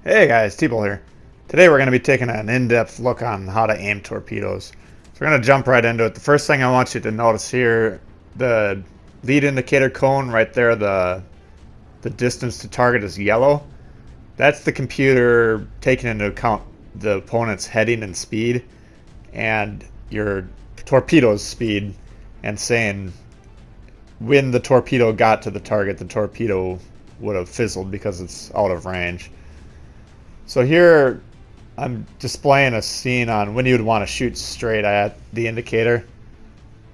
Hey guys, T-Bull here. Today we're going to be taking an in-depth look on how to aim torpedoes. So we're going to jump right into it. The first thing I want you to notice here, the lead indicator cone right there, the distance to target is yellow. That's the computer taking into account the opponent's heading and speed and your torpedo's speed and saying when the torpedo got to the target, the torpedo would have fizzled because it's out of range. So here I'm displaying a scene on when you would want to shoot straight at the indicator.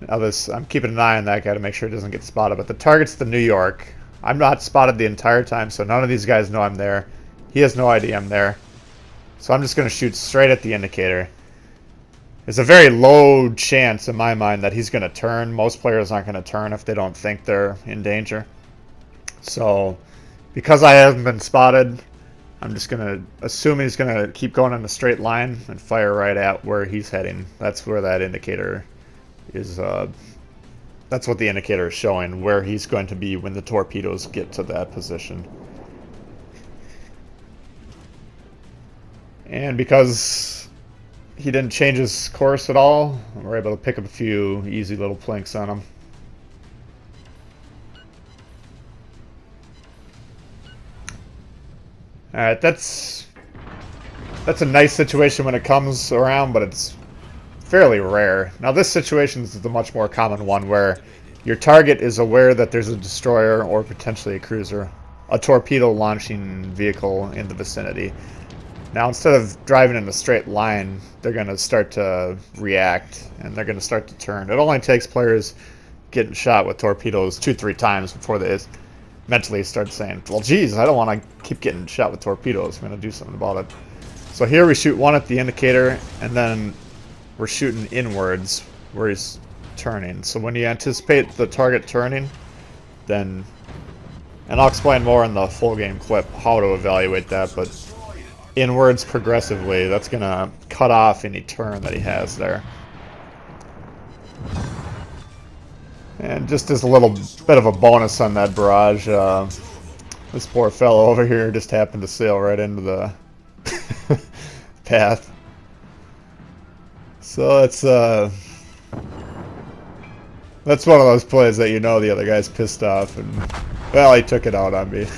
Now I'm keeping an eye on that guy to make sure it doesn't get spotted, but the target's the New York. I'm not spotted the entire time, so none of these guys know I'm there. He has no idea I'm there. So I'm just going to shoot straight at the indicator. There's a very low chance in my mind that he's going to turn. Most players aren't going to turn if they don't think they're in danger. So because I haven't been spotted, I'm just going to assume he's going to keep going in a straight line and fire right at where he's heading. That's where that indicator is. That's what the indicator is showing, where he's going to be when the torpedoes get to that position. And because he didn't change his course at all, we're able to pick up a few easy little plinks on him. Alright, that's a nice situation when it comes around, but it's fairly rare. Now this situation is the much more common one where your target is aware that there's a destroyer or potentially a cruiser, a torpedo launching vehicle in the vicinity. Now instead of driving in a straight line, they're going to start to react and they're going to start to turn. It only takes players getting shot with torpedoes 2-3 times before they mentally start saying, well geez, I don't want to keep getting shot with torpedoes, I'm going to do something about it. So here we shoot one at the indicator and then we're shooting inwards where he's turning. So when you anticipate the target turning, then, and I'll explain more in the full game clip how to evaluate that, but inwards progressively, that's going to cut off any turn that he has there. And just as a little bit of a bonus on that barrage, this poor fellow over here just happened to sail right into the path. So that's one of those plays that you know the other guy's pissed off, and well, he took it out on me.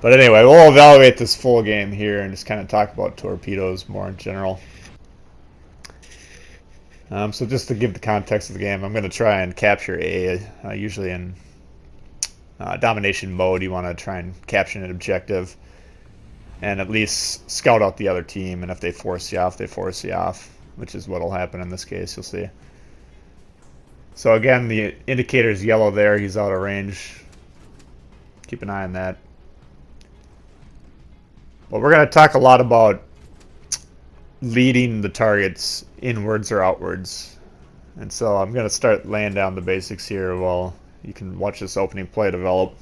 But anyway, we'll evaluate this full game here and just kind of talk about torpedoes more in general. So just to give the context of the game, I'm going to try and capture A. Usually in domination mode, you want to try and capture an objective and at least scout out the other team, and if they force you off, they force you off, which is what will happen in this case, you'll see. So again, the indicator is yellow there, he's out of range. Keep an eye on that. Well, we're going to talk a lot about leading the targets inwards or outwards. And so I'm going to start laying down the basics here while you can watch this opening play develop.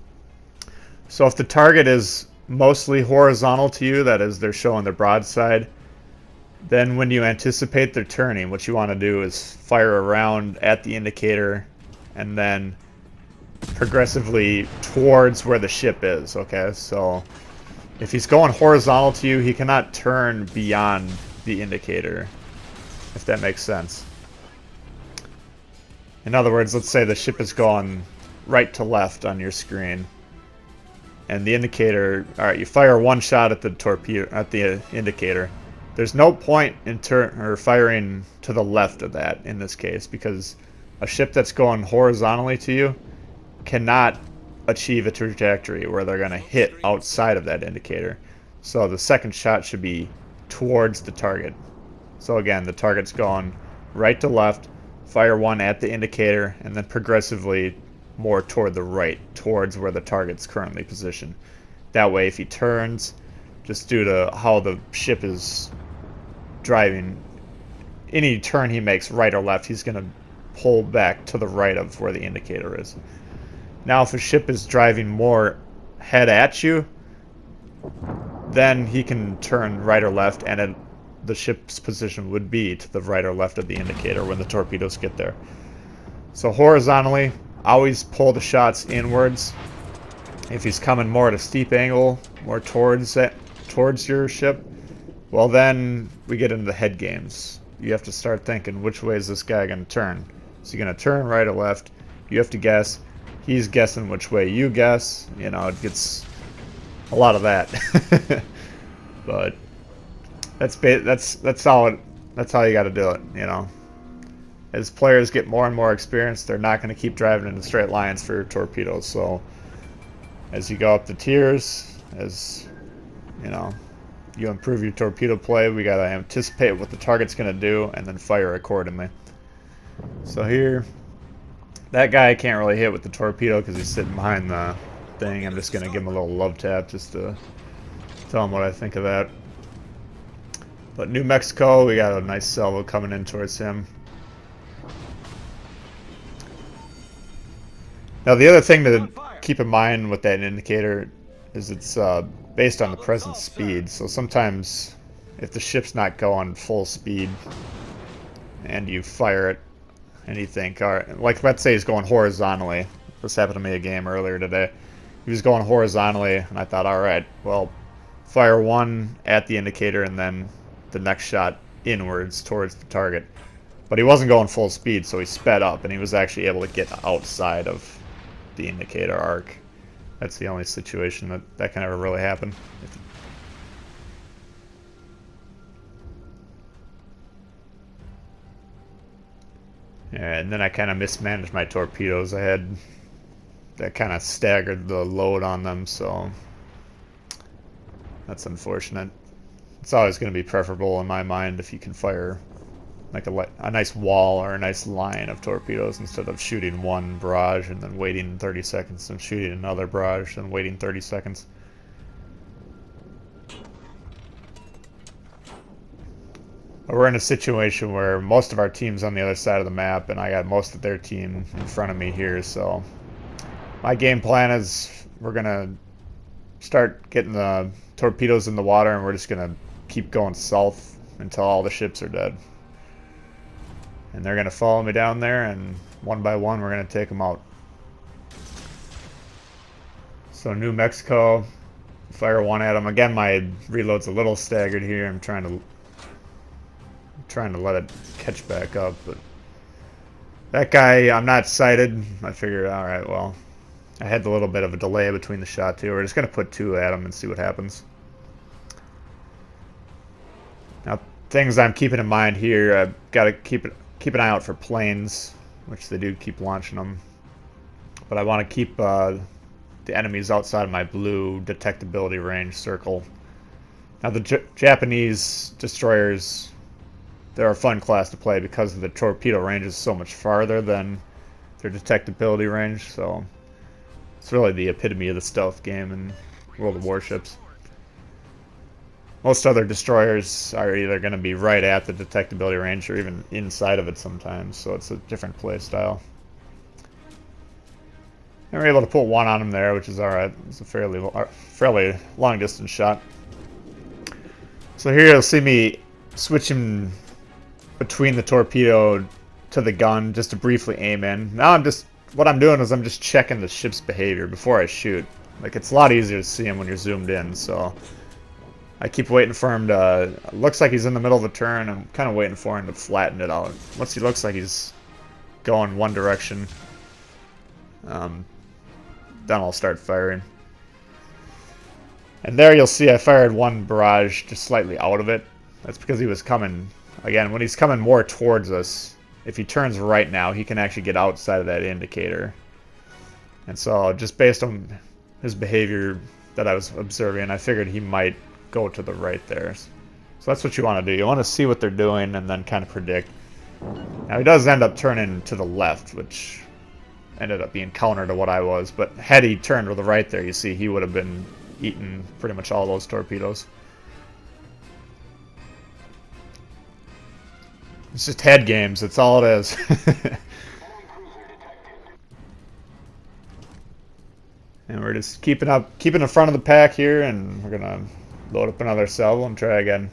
So if the target is mostly horizontal to you, that is, they're showing their broadside, then when you anticipate they're turning, what you want to do is fire around at the indicator and then progressively towards where the ship is. Okay, so if he's going horizontal to you, he cannot turn beyond the indicator, if that makes sense. In other words, let's say the ship is going right to left on your screen, and the indicator, alright, you fire one shot at the torpedo, at the indicator. There's no point in firing to the left of that in this case, because a ship that's going horizontally to you cannot achieve a trajectory where they're going to hit outside of that indicator. So the second shot should be towards the target. So again, the target's going right to left, fire one at the indicator, and then progressively more toward the right, towards where the target's currently positioned. That way, if he turns, just due to how the ship is driving, any turn he makes right or left, he's going to pull back to the right of where the indicator is. Now, if a ship is driving more head at you, then he can turn right or left, and the ship's position would be to the right or left of the indicator when the torpedoes get there. So horizontally, always pull the shots inwards. If he's coming more at a steep angle, more towards your ship, well then we get into the head games. You have to start thinking, which way is this guy going to turn? Is he going to turn right or left? You have to guess. He's guessing which way you guess. You know, it gets a lot of that. But that's how you got to do it. You know, as players get more and more experienced, they're not going to keep driving in straight lines for torpedoes. So as you go up the tiers, as you know, you improve your torpedo play, we got to anticipate what the target's going to do and then fire accordingly. So here, that guy I can't really hit with the torpedo because he's sitting behind the thing. I'm just going to give him a little love tap just to tell him what I think of that. But New Mexico, we got a nice salvo coming in towards him. Now the other thing to keep in mind with that indicator is it's based on the present speed. So sometimes if the ship's not going full speed and you fire it and you think, all right, like let's say he's going horizontally. This happened to me a game earlier today. He was going horizontally and I thought, all right, well, fire one at the indicator and then the next shot inwards towards the target. But he wasn't going full speed, so he sped up and he was actually able to get outside of the indicator arc. That's the only situation that can ever really happen. And then I kind of mismanaged my torpedoes. I had that kind of staggered the load on them, so that's unfortunate. It's always going to be preferable in my mind if you can fire like a nice wall or a nice line of torpedoes instead of shooting one barrage and then waiting 30 seconds and shooting another barrage and waiting 30 seconds. But we're in a situation where most of our team's on the other side of the map and I got most of their team in front of me here, so my game plan is we're going to start getting the torpedoes in the water and we're just going to keep going south until all the ships are dead. And they're going to follow me down there, and one by one we're going to take them out. So New Mexico, fire one at them. Again, my reload's a little staggered here. I'm trying to let it catch back up. But that guy, I'm not sighted. I figured, all right, well, I had a little bit of a delay between the shot too. We're just going to put two at him and see what happens. Now, things I'm keeping in mind here, I've got to keep an eye out for planes, which they do keep launching them. But I want to keep the enemies outside of my blue detectability range circle. Now the Japanese destroyers, they're a fun class to play because the torpedo range is so much farther than their detectability range. So it's really the epitome of the stealth game in World of Warships. Most other destroyers are either going to be right at the detectability range or even inside of it sometimes, so it's a different play style. And we're able to put one on him there, which is alright. It's a fairly long distance shot. So here you'll see me switching between the torpedo to the gun just to briefly aim in. Now what I'm doing is I'm just checking the ship's behavior before I shoot. Like, it's a lot easier to see him when you're zoomed in, so I keep waiting for him to... Looks like he's in the middle of the turn. I'm kind of waiting for him to flatten it out. Once he looks like he's going one direction, then I'll start firing. And there you'll see I fired one barrage just slightly out of it. That's because he was coming... Again, when he's coming more towards us, if he turns right now, he can actually get outside of that indicator. And so just based on his behavior that I was observing, I figured he might go to the right there. So that's what you want to do. You want to see what they're doing and then kind of predict. Now he does end up turning to the left, which ended up being counter to what I was, but had he turned to the right there, you see he would have been eating pretty much all those torpedoes. It's just head games, that's all it is. And we're just keeping in front of the pack here, and we're gonna load up another salvo and try again.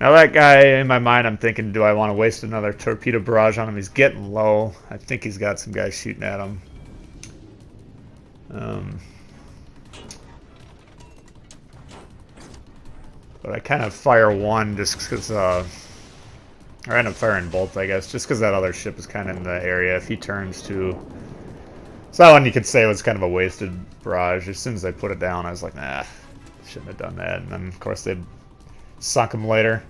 Now that guy, in my mind, I'm thinking, do I want to waste another torpedo barrage on him? He's getting low. I think he's got some guys shooting at him. Um, but I kind of fire one just because, or I end up firing both, I guess, just because that other ship is kind of in the area. If he turns to... So that one you could say was kind of a wasted barrage. As soon as I put it down, I was like, nah, shouldn't have done that. And then, of course, they sunk him later.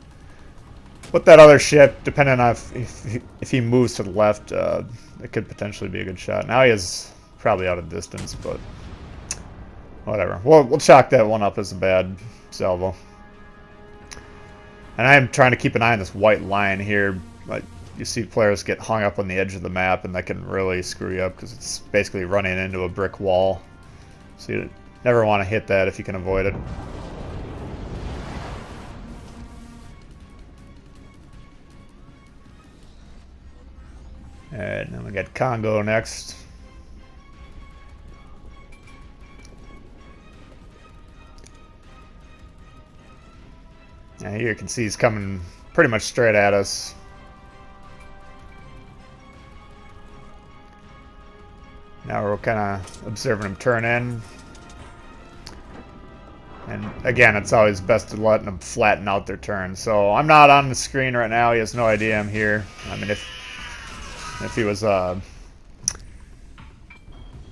With that other ship, depending on if he moves to the left, it could potentially be a good shot. Now he is probably out of distance, but whatever. We'll chalk that one up as a bad salvo. And I am trying to keep an eye on this white line here. Like, you see players get hung up on the edge of the map, and that can really screw you up because it's basically running into a brick wall. So you never want to hit that if you can avoid it. Alright, then we got Congo next. Now here you can see he's coming pretty much straight at us. Now we're kind of observing him turn in. And again, it's always best to let them flatten out their turn. So I'm not on the screen right now. He has no idea I'm here. I mean, if he was a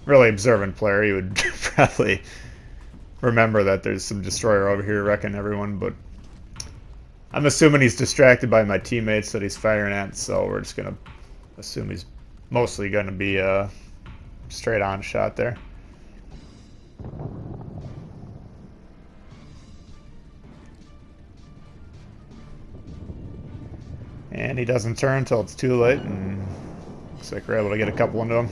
really observant player, he would probably remember that there's some destroyer over here wrecking everyone. But I'm assuming he's distracted by my teammates that he's firing at. So we're just going to assume he's mostly going to be a straight on shot there. And he doesn't turn until it's too late, and looks like we're able to get a couple into him.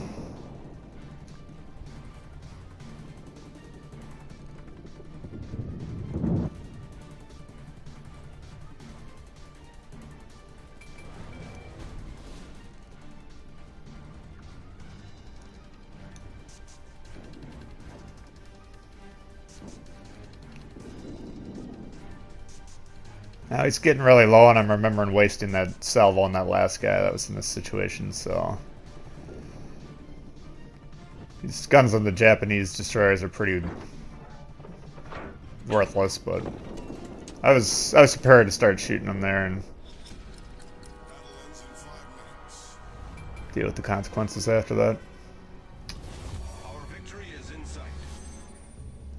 Now he's getting really low, and I'm remembering wasting that salvo on that last guy that was in this situation, so... These guns on the Japanese destroyers are pretty worthless, but I was prepared to start shooting them there and deal with the consequences after that.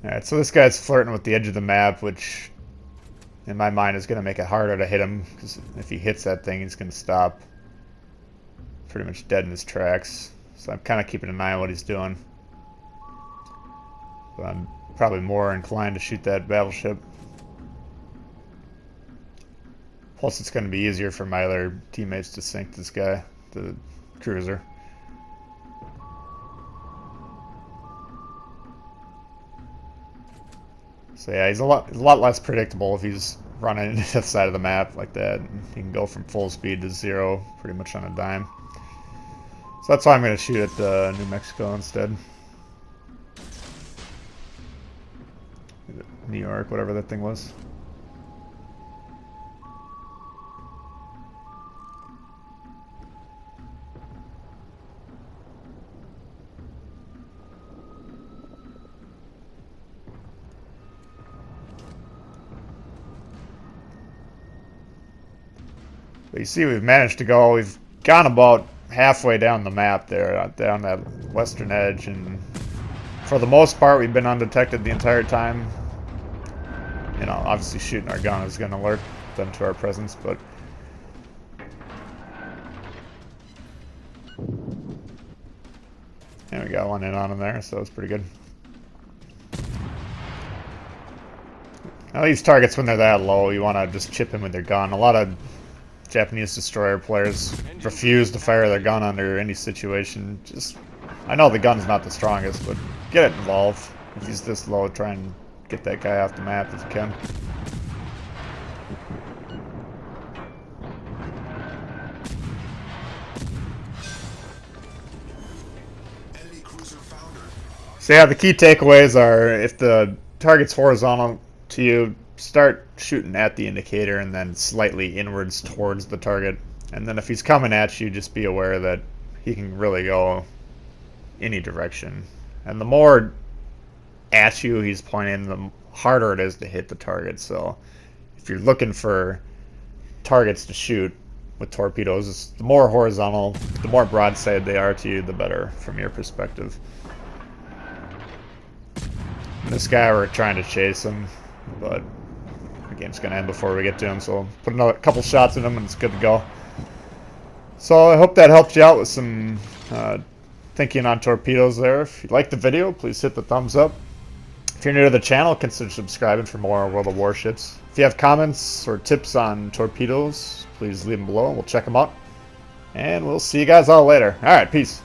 Alright, so this guy's flirting with the edge of the map, which in my mind is going to make it harder to hit him, because if he hits that thing, he's going to stop pretty much dead in his tracks. So I'm kind of keeping an eye on what he's doing. But I'm probably more inclined to shoot that battleship. Plus it's going to be easier for my other teammates to sink this guy, the cruiser. So yeah, he's a lot less predictable if he's running into the side of the map like that. He can go from full speed to zero pretty much on a dime. So that's why I'm going to shoot at New Mexico instead. New York, whatever that thing was. But you see we've gone about halfway down the map there, down that western edge, and for the most part we've been undetected the entire time. You know, obviously shooting our gun is going to alert them to our presence, but and we got one in on him there, so it's pretty good. Now these targets, when they're that low, you want to just chip in with your gun. A lot of Japanese destroyer players refuse to fire their gun under any situation. I know the gun's not the strongest, but get it involved. If he's this low, try and get that guy off the map if you can. So yeah, the key takeaways are, if the target's horizontal to you, start shooting at the indicator and then slightly inwards towards the target. And then if he's coming at you, just be aware that he can really go any direction. And the more at you he's pointing, the harder it is to hit the target. So if you're looking for targets to shoot with torpedoes, the more horizontal, the more broadside they are to you, the better from your perspective. And this guy, we're trying to chase him, but the game's going to end before we get to him, so put another couple shots in him and it's good to go. So I hope that helped you out with some thinking on torpedoes there. If you liked the video, please hit the thumbs up. If you're new to the channel, consider subscribing for more World of Warships. If you have comments or tips on torpedoes, please leave them below and we'll check them out. And we'll see you guys all later. Alright, peace.